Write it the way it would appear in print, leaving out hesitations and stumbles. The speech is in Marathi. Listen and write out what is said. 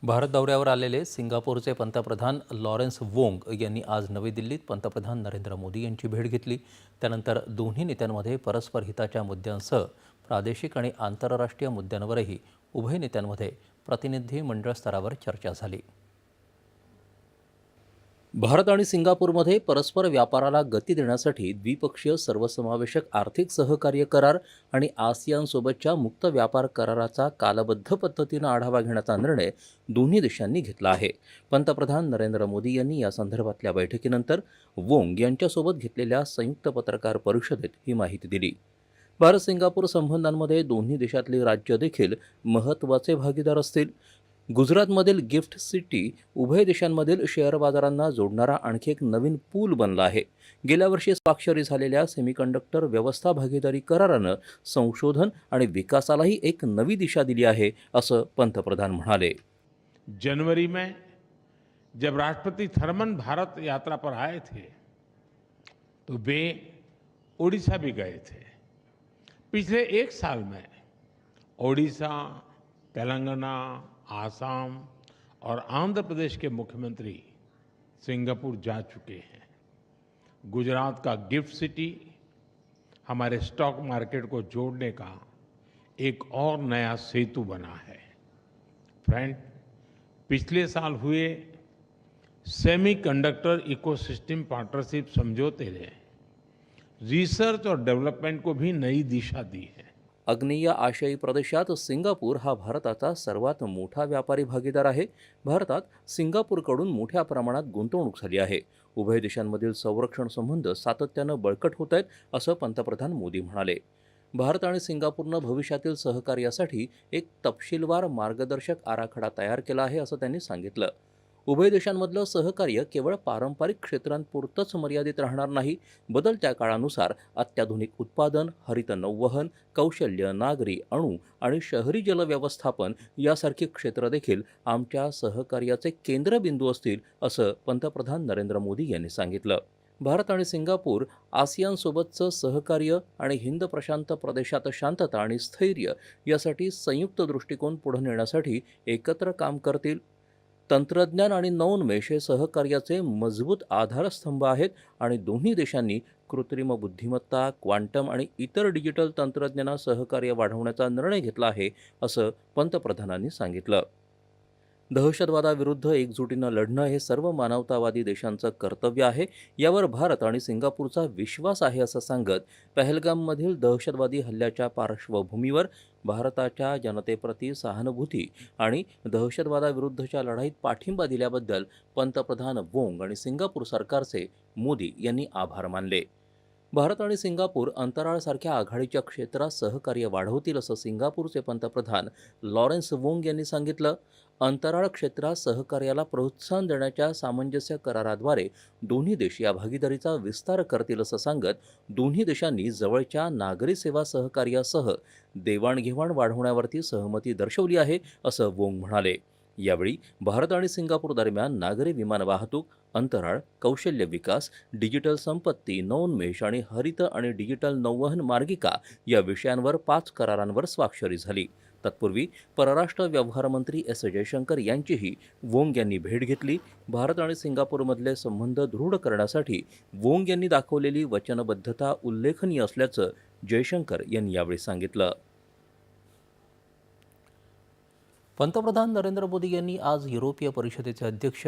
भारत दौऱ्यावर आलेले सिंगापूरचे पंतप्रधान लॉरेन्स वोंग यांनी आज नवी दिल्लीत पंतप्रधान नरेंद्र मोदी यांची भेट घेतली। त्यानंतर दोन्ही नेत्यांमध्ये परस्पर हिताच्या मुद्द्यांसह प्रादेशिक आणि आंतरराष्ट्रीय मुद्द्यांवरही उभय नेत्यांमध्ये प्रतिनिधी मंडळ स्तरावर चर्चा झाली। भारत आणि सिंगापूरमध्ये परस्पर व्यापाराला गती देण्यासाठी द्विपक्षीय सर्वसमावेशक आर्थिक सहकार्य करार आणि आसियानसोबतच्या मुक्त व्यापार कराराचा कालबद्ध पद्धतीनं आढावा घेण्याचा निर्णय दोन्ही देशांनी घेतला आहे। पंतप्रधान नरेंद्र मोदी यांनी या संदर्भातल्या बैठकीनंतर वोंग यांच्यासोबत घेतलेल्या संयुक्त पत्रकार परिषदेत ही माहिती दिली। भारत सिंगापूर संबंधांमध्ये दोन्ही देशातली राज्य देखील महत्त्वाचे भागीदार असतील। गुजरातमधील गिफ्ट सिटी उभय देशांमधील शेअर बाजारांना जोडणारा आणखी एक नवीन पूल बनला आहे। गेल्या वर्षी स्वाक्षरी झालेल्या सेमीकंडक्टर व्यवस्था भागीदारी करारानं संशोधन आणि विकासालाही एक नवी दिशा दिली आहे, असं पंतप्रधान म्हणाले। जनवरी में जब राष्ट्रपति थर्मन भारत यात्रा पर आए थे तो वे ओडिशा भी गए थे। पिछले एक साल में ओडिशा, तेलंगाना, आसाम और आंध्र प्रदेश के मुख्यमंत्री सिंगापुर जा चुके हैं। गुजरात का गिफ्ट सिटी हमारे स्टॉक मार्केट को जोड़ने का एक और नया सेतु बना है। फ्रेंड, पिछले साल हुए सेमीकंडक्टर इकोसिस्टम पार्टनरशिप समझौते ने रिसर्च और डेवलपमेंट को भी नई दिशा दी है। आग्नेय आशियाई प्रदेशात सिंगापूर हा भारताचा सर्वात मोठा व्यापारी भागीदार आहे। भारतात सिंगापूरकडून मोठ्या प्रमाणात गुंतवणूक झाली आहे। उभय देशांमधील संरक्षण संबंध सातत्यानं बळकट होत आहेत, असं पंतप्रधान मोदी म्हणाले। भारत आणि सिंगापूरनं भविष्यातील सहकार्यासाठी एक तपशीलवार मार्गदर्शक आराखडा तयार केला आहे, असं त्यांनी सांगितलं। उभय देशांमधलं सहकार्य केवळ पारंपरिक क्षेत्रांपुरतंच मर्यादित राहणार नाही। बदलत्या काळानुसार अत्याधुनिक उत्पादन, हरित नौवहन, कौशल्य, नागरी, अणु आणि शहरी जल व्यवस्थापन यासारखी क्षेत्र देखील आमच्या सहकार्याचे केंद्रबिंदू असतील, असं पंतप्रधान नरेंद्र मोदी यांनी सांगितलं। भारत आणि सिंगापूर आसियानसोबतचं सहकार्य आणि हिंद प्रशांत प्रदेशात शांतता आणि स्थैर्य यासाठी संयुक्त दृष्टिकोन पुढे नेण्यासाठी एकत्र काम करतील। तंत्रज्ञान आणि नवोन्मेष हे सहकार्याचे मजबूत आधारस्तंभ आहेत आणि दोन्ही देशांनी कृत्रिम बुद्धिमत्ता, क्वांटम आणि इतर डिजिटल तंत्रज्ञानात सहकार्य वाढवण्याचा निर्णय घेतला आहे, असं पंतप्रधानांनी सांगितलं। दहशतवादाविरुद्ध एकजुटीनं लढणं हे सर्व मानवतावादी देशांचं कर्तव्य आहे, यावर भारत आणि सिंगापूरचा विश्वास आहे, असं सांगत पहलगाममधील दहशतवादी हल्ल्याच्या पार्श्वभूमीवर भारताच्या जनतेप्रती सहानुभूती आणि दहशतवादाविरुद्धच्या लढाईत पाठिंबा दिल्याबद्दल पंतप्रधान वोंग आणि सिंगापूर सरकारचे मोदी यांनी आभार मानले। भारत आणि सिंगापूर अंतराळसारख्या आघाडीच्या क्षेत्रात सहकार्य वाढवतील, असं सिंगापूरचे पंतप्रधान लॉरेन्स वोंग यांनी सांगितलं। अंतराळ क्षेत्रात सहकार्याला प्रोत्साहन देण्याच्या सामंजस्य कराराद्वारे दोन्ही देश या भागीदारीचा विस्तार करतील, असं सांगत दोन्ही देशांनी जवळच्या नागरी सेवा सहकार्यासह देवाणघेवाण वाढवण्यावरती सहमती दर्शवली आहे, असं वोंग म्हणाले। यावेळी भारत आणि सिंगापूर दरम्यान नागरी विमान वाहतूक, अंतराळ, कौशल्य विकास, डिजिटल संपत्ती, नवोन्मेष आणि हरित आणि डिजिटल नौवहन मार्गिका या विषयांवर 5 करारांवर स्वाक्षरी झाली। तत्पूर्वी परराष्ट्र व्यवहार मंत्री एस जयशंकर यांचीही वोंग यांनी भेट घेतली। भारत आणि सिंगापूरमधले संबंध दृढ करण्यासाठी वोंग यांनी दाखवलेली वचनबद्धता उल्लेखनीय असल्याचं जयशंकर यांनी यावेळी सांगितलं। पंतप्रधान नरेंद्र मोदी यांनी आज युरोपीय परिषदेचे अध्यक्ष